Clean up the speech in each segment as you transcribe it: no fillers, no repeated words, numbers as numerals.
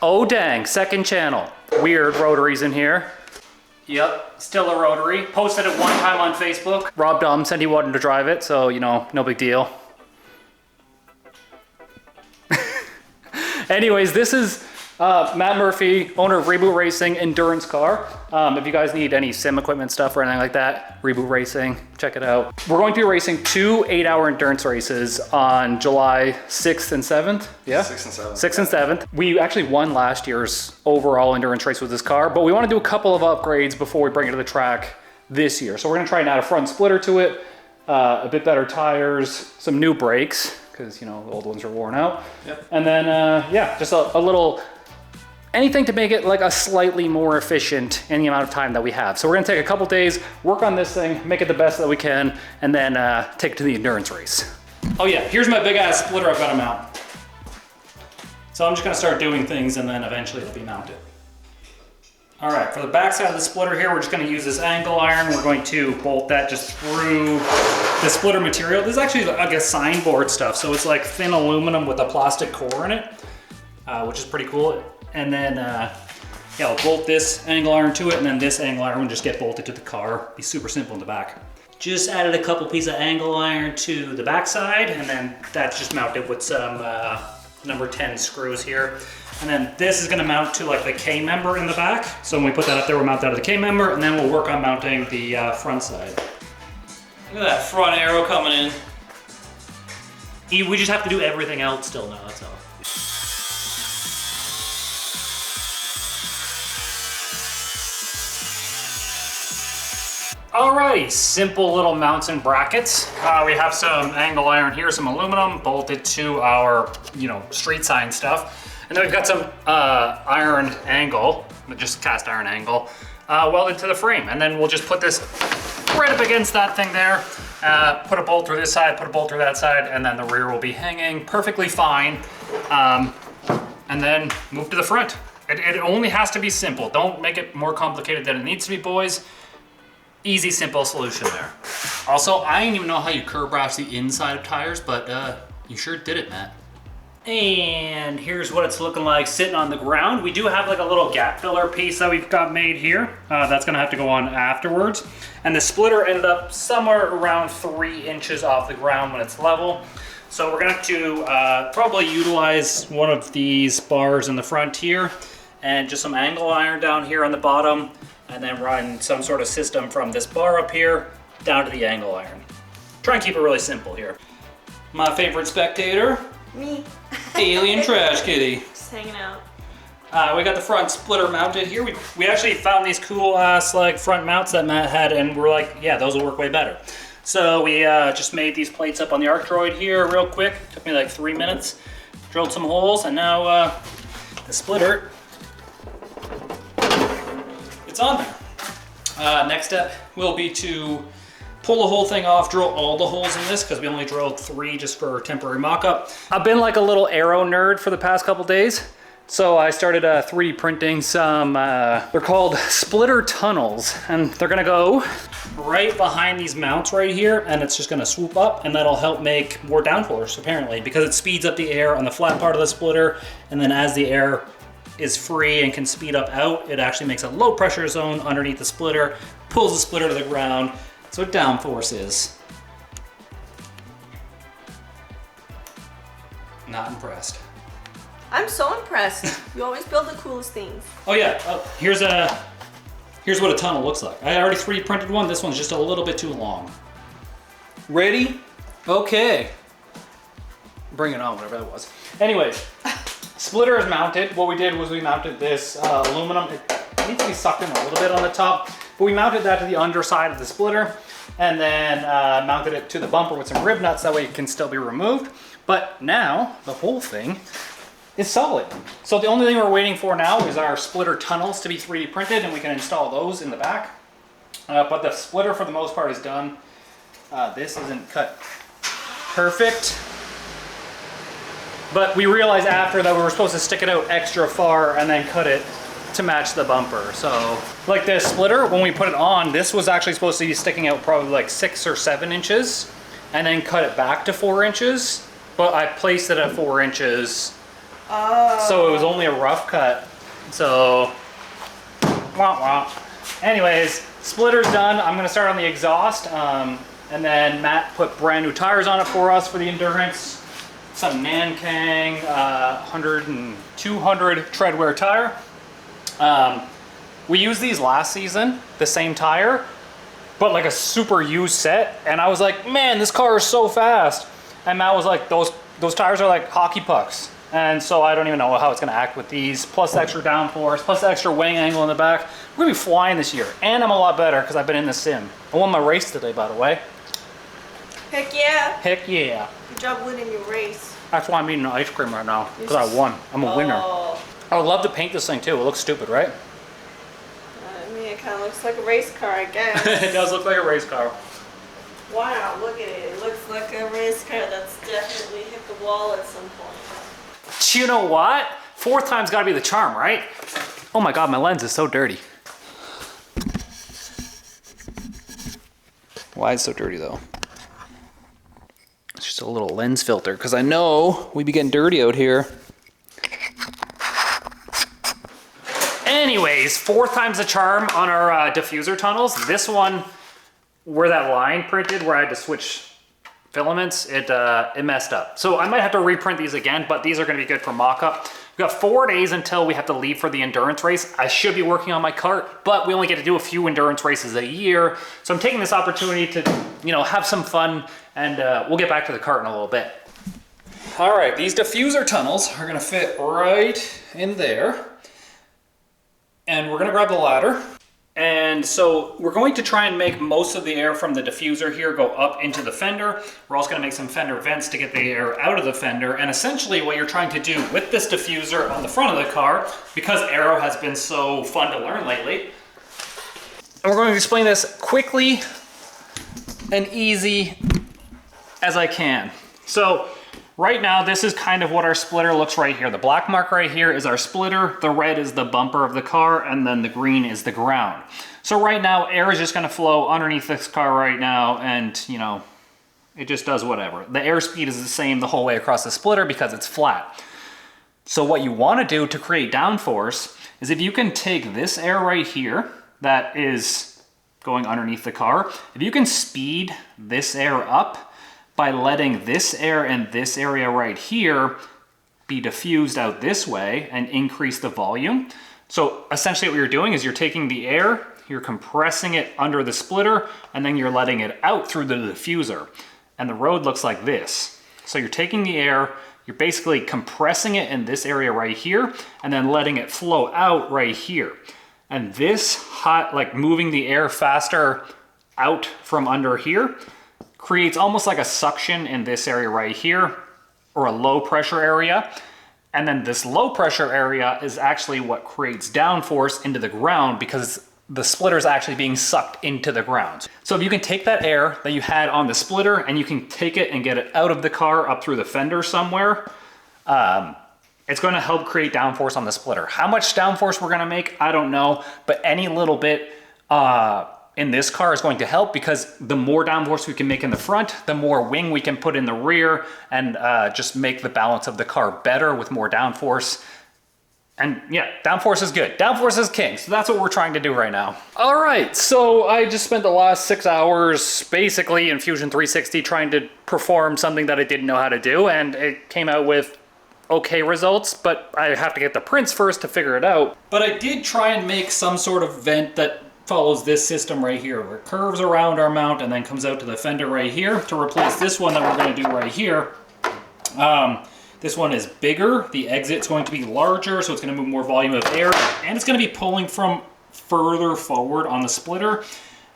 Oh dang, second channel. Weird rotaries in here. Yep, still a rotary. Posted it one time on Facebook. Rob said he wanted to drive it, so you know, no big deal. Anyways, this is Matt Murphy, owner of Reboot Racing Endurance Car. If you guys need any sim equipment stuff or anything like that, Reboot Racing, check it out. We're going to be racing 2 8-hour endurance races on July 6th and 7th. Yeah? 6th and 7th. 6th and 7th. We actually won last year's overall endurance race with this car, but we want to do a couple of upgrades before we bring it to the track this year. So we're going to try and add a front splitter to it, a bit better tires, some new brakes, because you know the old ones are worn out. Yep. And then yeah, just a little anything to make it like a slightly more efficient in the amount of time that we have. So we're gonna take a couple days, work on this thing, make it the best that we can, and then take it to the endurance race. Oh yeah, here's my big ass splitter I've got to mount. So I'm just gonna start doing things and then eventually it'll be mounted. All right, for the back side of the splitter here, we're just gonna use this angle iron. We're going to bolt that just through the splitter material. This is actually, I guess, signboard stuff. So it's like thin aluminum with a plastic core in it, which is pretty cool. And then, yeah, I'll bolt this angle iron to it, and then this angle iron will just get bolted to the car. Be super simple in the back. Just added a couple pieces of angle iron to the back side, and then that's just mounted with some number 10 screws here. And then this is gonna mount to like the K-member in the back. So when we put that up there, we'll mount that to the K-member, and then we'll work on mounting the front side. Look at that front arrow coming in. We just have to do everything else still now, that's all. Alrighty, simple little mounts and brackets. We have some angle iron here, some aluminum bolted to our, you know, street sign stuff. And then we've got some iron angle, just cast iron angle, welded to the frame. And then we'll just put this right up against that thing there, put a bolt through this side, put a bolt through that side, and then the rear will be hanging perfectly fine. And then move to the front. It only has to be simple. Don't make it more complicated than it needs to be, boys. Easy, simple solution there. Also, I didn't even know how you curb brush the inside of tires, but you sure did it, Matt. And here's what it's looking like sitting on the ground. We do have like a little gap filler piece that we've got made here. That's gonna have to go on afterwards. And the splitter ended up somewhere around 3 inches off the ground when it's level. So we're gonna have to probably utilize one of these bars in the front here and just some angle iron down here on the bottom, and then run some sort of system from this bar up here down to the angle iron. Try and keep it really simple here. My favorite spectator. Me. Alien Trash Kitty. Just hanging out. We got the front splitter mounted here. We actually found these cool ass like front mounts that Matt had, and we're like, yeah, those will work way better. So we just made these plates up on the Arc Droid here real quick. Took me like 3 minutes. Drilled some holes, and now the splitter, it's on there. Next step will be to pull the whole thing off, drill all the holes in this, because we only drilled 3 just for temporary mock-up. I've been like a little aero nerd for the past couple days. So I started 3D printing some, they're called splitter tunnels, and they're gonna go right behind these mounts right here, and it's just gonna swoop up, and that'll help make more downforce apparently, because it speeds up the air on the flat part of the splitter, and then as the air is free and can speed up out, it actually makes a low pressure zone underneath the splitter, pulls the splitter to the ground. That's what downforce is. Not impressed. I'm so impressed. You always build the coolest things. Oh yeah, here's what a tunnel looks like. I already 3D printed one. This one's just a little bit too long. Ready? Okay. Bring it on, whatever that was. Anyways, splitter is mounted. What we did was we mounted this aluminum. It needs to be sucked in a little bit on the top, but we mounted that to the underside of the splitter, and then mounted it to the bumper with some rib nuts. That way it can still be removed. But now the whole thing is solid. So the only thing we're waiting for now is our splitter tunnels to be 3D printed, and we can install those in the back. But the splitter for the most part is done. This isn't cut perfect, but we realized after that we were supposed to stick it out extra far and then cut it to match the bumper. So like this splitter, when we put it on, this was actually supposed to be sticking out probably like 6 or 7 inches, and then cut it back to 4 inches. But I placed it at 4 inches Oh. So it was only a rough cut. So, wah wah. Anyways, splitter's done. I'm gonna start on the exhaust. And then Matt put brand new tires on it for us for the endurance. Some Nankang 100 and 200 tread wear tire. We used these last season, the same tire, but like a super used set. And I was like, man, this car is so fast. And Matt was like, those tires are like hockey pucks. And so I don't even know how it's gonna act with these, plus the extra downforce, plus the extra wing angle in the back. We're gonna be flying this year. And I'm a lot better because I've been in the sim. I won my race today, by the way. Heck yeah. Heck yeah. Good job winning your race. That's why I'm eating ice cream right now, because I won. I'm a winner. I would love to paint this thing too. It looks stupid, right? I mean, it kind of looks like a race car, I guess. It does look like a race car. Wow, look at it. It looks like a race car that's definitely hit the wall at some point. You know what? Fourth time's gotta be the charm, right? Oh my God, my lens is so dirty. Why is it so dirty though? It's just a little lens filter, because I know we be getting dirty out here. Anyways, fourth time's the charm on our diffuser tunnels. This one, where that line printed, where I had to switch filaments, it messed up. So I might have to reprint these again, but these are gonna be good for mock-up. We've got 4 days until we have to leave for the endurance race. I should be working on my kart, but we only get to do a few endurance races a year. So I'm taking this opportunity to, have some fun, and we'll get back to the kart in a little bit. All right, these diffuser tunnels are gonna fit right in there. And we're gonna grab the ladder. And so we're going to try and make most of the air from the diffuser here go up into the fender. We're also gonna make some fender vents to get the air out of the fender. And essentially what you're trying to do with this diffuser on the front of the car, because aero has been so fun to learn lately, and we're going to explain this quickly and easy as I can. So right now, this is kind of what our splitter looks right here. The black mark right here is our splitter, the red is the bumper of the car, and then the green is the ground. So right now, air is just gonna flow underneath this car right now, and it just does whatever. The airspeed is the same the whole way across the splitter because it's flat. So what you wanna do to create downforce is if you can take this air right here that is going underneath the car, if you can speed this air up by letting this air in this area right here be diffused out this way and increase the volume. So essentially what you're doing is you're taking the air, you're compressing it under the splitter, and then you're letting it out through the diffuser. And the road looks like this. So you're taking the air, you're basically compressing it in this area right here, and then letting it flow out right here. And this hot, like moving the air faster out from under here, creates almost like a suction in this area right here, or a low pressure area. And then this low pressure area is actually what creates downforce into the ground because the splitter is actually being sucked into the ground. So if you can take that air that you had on the splitter and you can take it and get it out of the car up through the fender somewhere, it's going to help create downforce on the splitter. How much downforce we're going to make, I don't know, but any little bit in this car is going to help because the more downforce we can make in the front, the more wing we can put in the rear and just make the balance of the car better with more downforce. And yeah, downforce is good. Downforce is king. So that's what we're trying to do right now. All right, so I just spent the last 6 hours basically in Fusion 360 trying to perform something that I didn't know how to do, and it came out with okay results, but I have to get the prints first to figure it out. But I did try and make some sort of vent that follows this system right here, where it curves around our mount and then comes out to the fender right here to replace this one that we're going to do right here. This one is bigger, the exit's going to be larger, so it's going to move more volume of air, and it's going to be pulling from further forward on the splitter,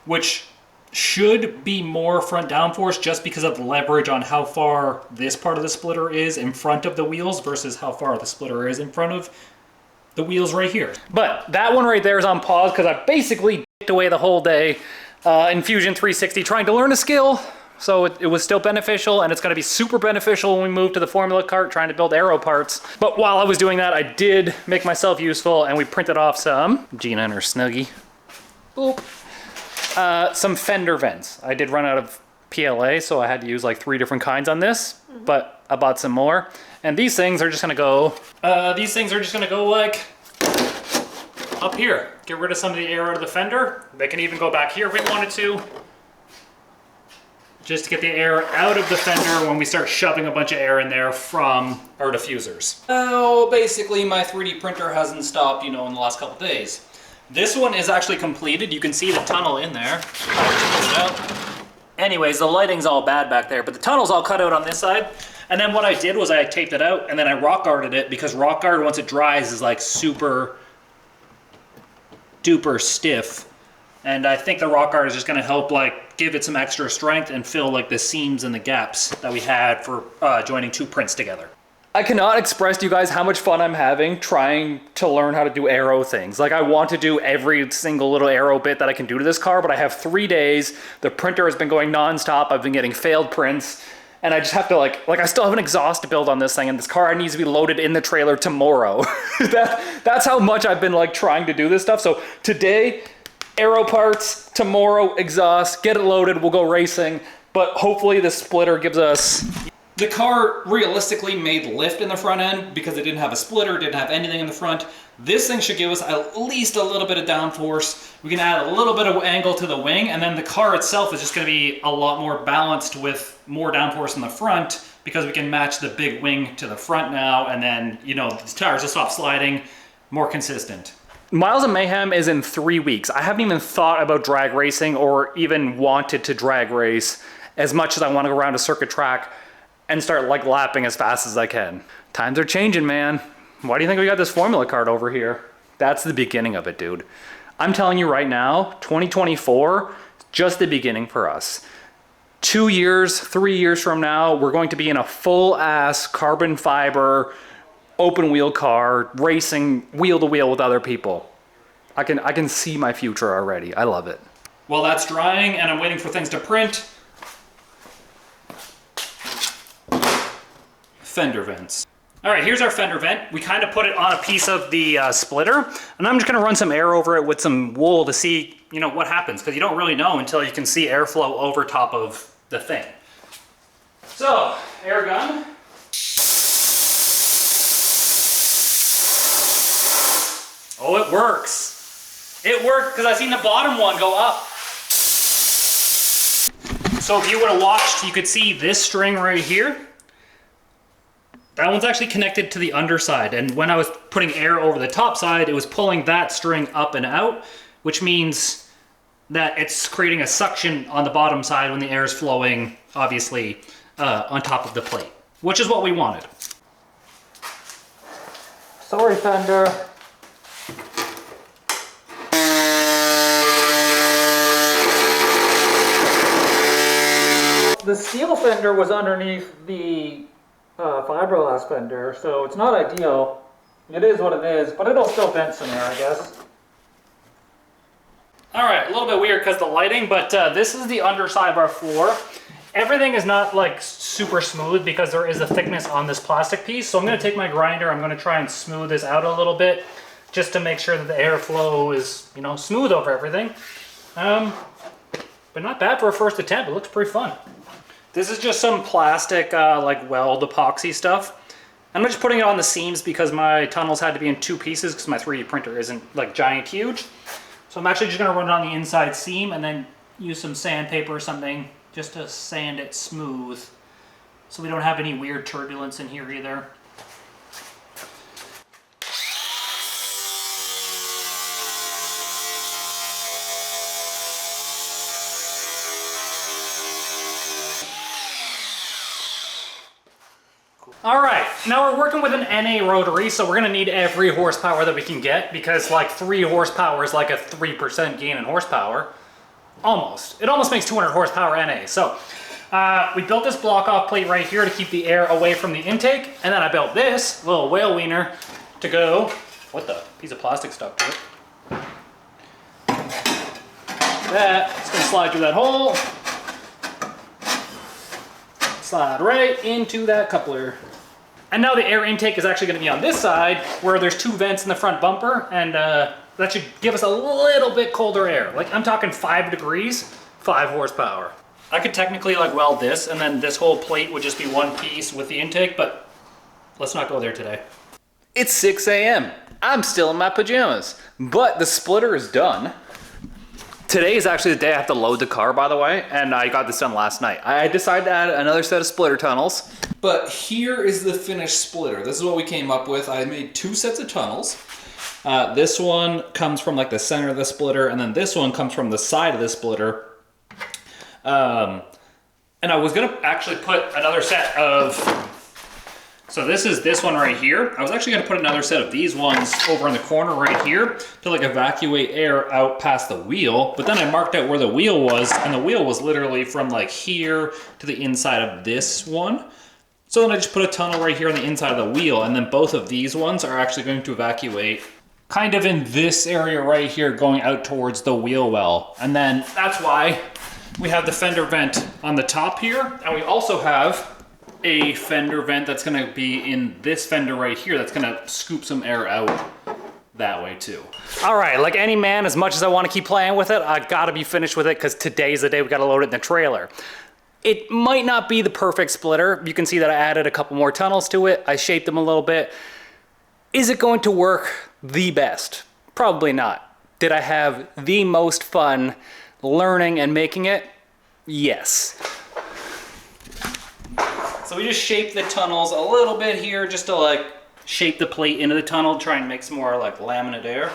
which should be more front downforce just because of the leverage on how far this part of the splitter is in front of the wheels versus how far the splitter is in front of the wheels right here. But that one right there is on pause because I basically dicked away the whole day in Fusion 360 trying to learn a skill. So it was still beneficial, and it's going to be super beneficial when we move to the Formula Kart trying to build aero parts. But while I was doing that, I did make myself useful, and we printed off some Gina and her Snuggie. Boop. Some fender vents. I did run out of PLA, so I had to use like 3 different kinds on this. But I bought some more. And these things are just gonna go, like up here. Get rid of some of the air out of the fender. They can even go back here if we wanted to. Just to get the air out of the fender when we start shoving a bunch of air in there from our diffusers. Oh, basically my 3D printer hasn't stopped, in the last couple days. This one is actually completed. You can see the tunnel in there. Anyways, the lighting's all bad back there, but the tunnel's all cut out on this side. And then what I did was I taped it out and then I rock guarded it, because rock guard, once it dries, is like super duper stiff. And I think the rock guard is just gonna help like give it some extra strength and fill like the seams and the gaps that we had for joining two prints together. I cannot express to you guys how much fun I'm having trying to learn how to do aero things. Like, I want to do every single little aero bit that I can do to this car, but I have 3 days. The printer has been going nonstop. I've been getting failed prints. And I just have to like I still have an exhaust to build on this thing, and this car needs to be loaded in the trailer tomorrow. That's how much I've been like trying to do this stuff. So today, aero parts, tomorrow exhaust, get it loaded, we'll go racing. But hopefully the splitter gives us... The car realistically made lift in the front end because it didn't have a splitter, didn't have anything in the front. This thing should give us at least a little bit of downforce. We can add a little bit of angle to the wing, and then the car itself is just going to be a lot more balanced with more downforce in the front, because we can match the big wing to the front now, and then, the tires will stop sliding, more consistent. Miles of Mayhem is in 3 weeks. I haven't even thought about drag racing or even wanted to drag race as much as I want to go around a circuit track and start like lapping as fast as I can. Times are changing, man. Why do you think we got this formula card over here? That's the beginning of it, dude. I'm telling you right now, 2024, just the beginning for us. 2 years, 3 years from now, we're going to be in a full-ass carbon fiber, open wheel car, racing wheel to wheel with other people. I can see my future already. I love it. Well, that's drying and I'm waiting for things to print. Fender vents. All right, here's our fender vent. We kind of put it on a piece of the splitter, and I'm just gonna run some air over it with some wool to see, what happens, because you don't really know until you can see airflow over top of the thing. So, air gun. Oh, it works. It worked because I seen the bottom one go up. So if you would have watched, you could see this string right here. That one's actually connected to the underside, and when I was putting air over the top side, it was pulling that string up and out, which means that it's creating a suction on the bottom side when the air is flowing, obviously, on top of the plate, which is what we wanted. Sorry, Fender. The steel fender was underneath the fiberglass fender, so it's not ideal. It is what it is, but it'll still vent some air, I guess. All right, a little bit weird because the lighting, but this is the underside of our floor. Everything is not like super smooth because there is a thickness on this plastic piece. So I'm gonna take my grinder, I'm gonna try and smooth this out a little bit just to make sure that the airflow is, smooth over everything. But not bad for a first attempt. It looks pretty fun. This is just some plastic, like weld epoxy stuff. I'm just putting it on the seams because my tunnels had to be in 2 pieces because my 3D printer isn't like giant huge. So I'm actually just gonna run it on the inside seam and then use some sandpaper or something just to sand it smooth so we don't have any weird turbulence in here either. All right, now we're working with an NA rotary, so we're gonna need every horsepower that we can get because like 3 horsepower is like a 3% gain in horsepower. Almost. It almost makes 200 horsepower NA. So we built this block off plate right here to keep the air away from the intake, and then I built this little whale wiener to go, what the, piece of plastic stuck to it. That's gonna slide through that hole. Slide right into that coupler. And now the air intake is actually going to be on this side where there's 2 vents in the front bumper, and that should give us a little bit colder air. Like I'm talking 5 degrees, 5 horsepower. I could technically like weld this and then this whole plate would just be one piece with the intake, but let's not go there today. It's 6 a.m. I'm still in my pajamas, but the splitter is done. Today is actually the day I have to load the car, by the way, and I got this done last night. I decided to add another set of splitter tunnels. But here is the finished splitter. This is what we came up with. I made 2 sets of tunnels. This one comes from like the center of the splitter, and then this one comes from the side of the splitter. And I was gonna actually put another set of, so this is this one right here. I was actually gonna put another set of these ones over in the corner right here to like evacuate air out past the wheel. But then I marked out where the wheel was, and the wheel was literally from like here to the inside of this one. So then I just put a tunnel right here on the inside of the wheel, and then both of these ones are actually going to evacuate kind of in this area right here going out towards the wheel well. And then that's why we have the fender vent on the top here, and we also have a fender vent that's gonna be in this fender right here that's gonna scoop some air out that way too. All right, like any man, as much as I wanna keep playing with it, I gotta be finished with it because today's the day we gotta load it in the trailer. It might not be the perfect splitter. You can see that I added a couple more tunnels to it. I shaped them a little bit. Is it going to work the best? Probably not. Did I have the most fun learning and making it? Yes. So we just shaped the tunnels a little bit here just to like shape the plate into the tunnel, try and make some more like laminate air.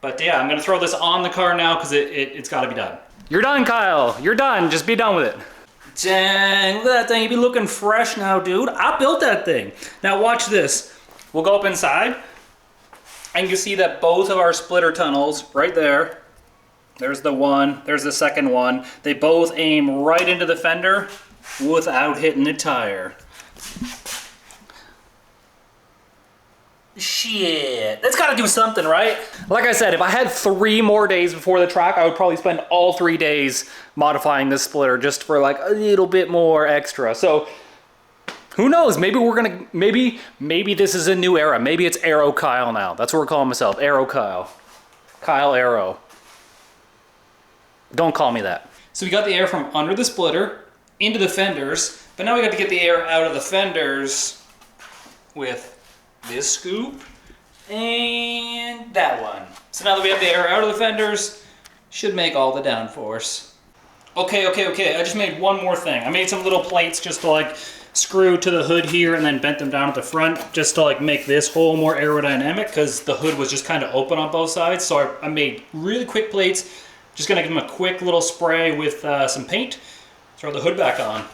But yeah, I'm gonna throw this on the car now because it's gotta be done. You're done, Kyle. You're done. Just be done with it. Dang, look at that thing. You be looking fresh now, dude. I built that thing. Now watch this. We'll go up inside and you see that both of our splitter tunnels right there, there's the one, there's the second one. They both aim right into the fender without hitting the tire. Shit, that's gotta do something, right? Like I said, if I had 3 more days before the track, I would probably spend all 3 days modifying this splitter just for like a little bit more extra. So who knows, maybe we're gonna, maybe this is a new era. Maybe it's Aero Kyle now. That's what we're calling myself, Aero Kyle. Kyle Aero. Don't call me that. So we got the air from under the splitter into the fenders, but now we got to get the air out of the fenders with this scoop and that one. So now that we have the air out of the fenders, should make all the downforce. Okay, I just made one more thing. I made some little plates just to like screw to the hood here and then bent them down at the front just to like make this hole more aerodynamic because the hood was just kind of open on both sides. So I made really quick plates. Just gonna give them a quick little spray with some paint, throw the hood back on.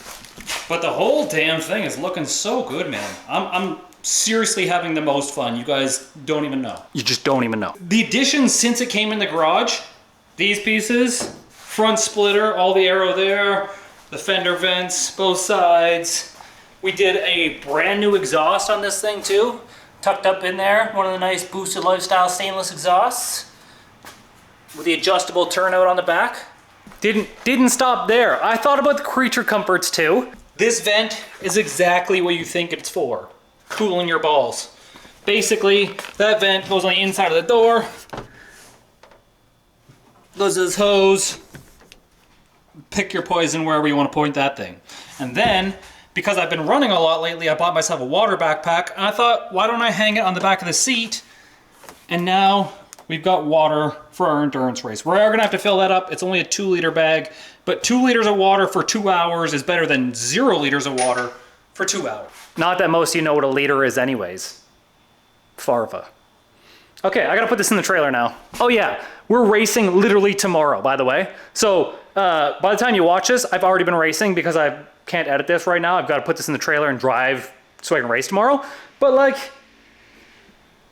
But the whole damn thing is looking so good, man. I'm seriously having the most fun. You guys don't even know. You just don't even know. The additions since it came in the garage, these pieces, front splitter, all the aero there, the fender vents, both sides. We did a brand new exhaust on this thing too, tucked up in there. One of the nice Boosted Lifestyle stainless exhausts with the adjustable turnout on the back. Didn't stop there. I thought about the creature comforts too. This vent is exactly what you think it's for. Cooling your balls. Basically, that vent goes on the inside of the door. Goes to this hose. Pick your poison wherever you want to point that thing. And then, because I've been running a lot lately, I bought myself a water backpack. And I thought, why don't I hang it on the back of the seat? And now we've got water for our endurance race. We are gonna have to fill that up. It's only a 2-liter bag, but 2 liters of water for 2 hours is better than 0 liters of water for 2 hours. Not that most of you know what a liter is anyways. Farva. Okay, I gotta put this in the trailer now. Oh yeah, we're racing literally tomorrow, by the way. So by the time you watch this, I've already been racing because I can't edit this right now. I've gotta put this in the trailer and drive so I can race tomorrow. But like,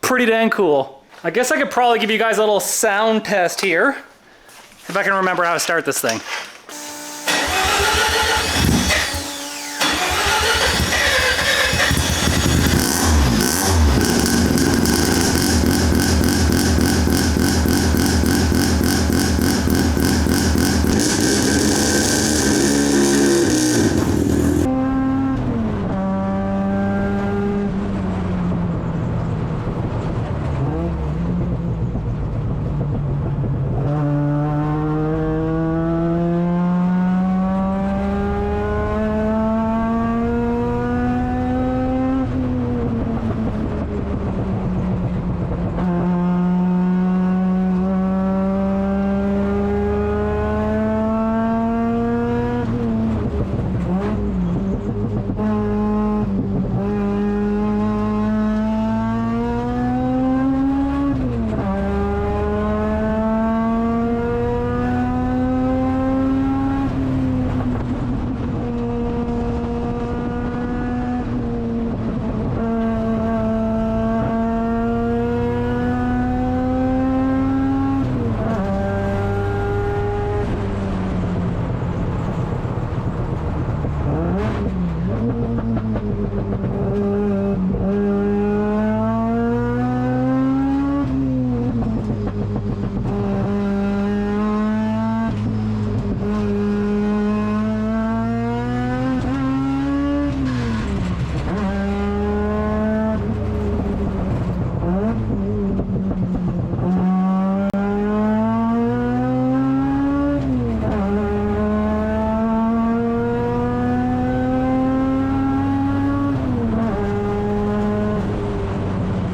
pretty dang cool. I guess I could probably give you guys a little sound test here, if I can remember how to start this thing.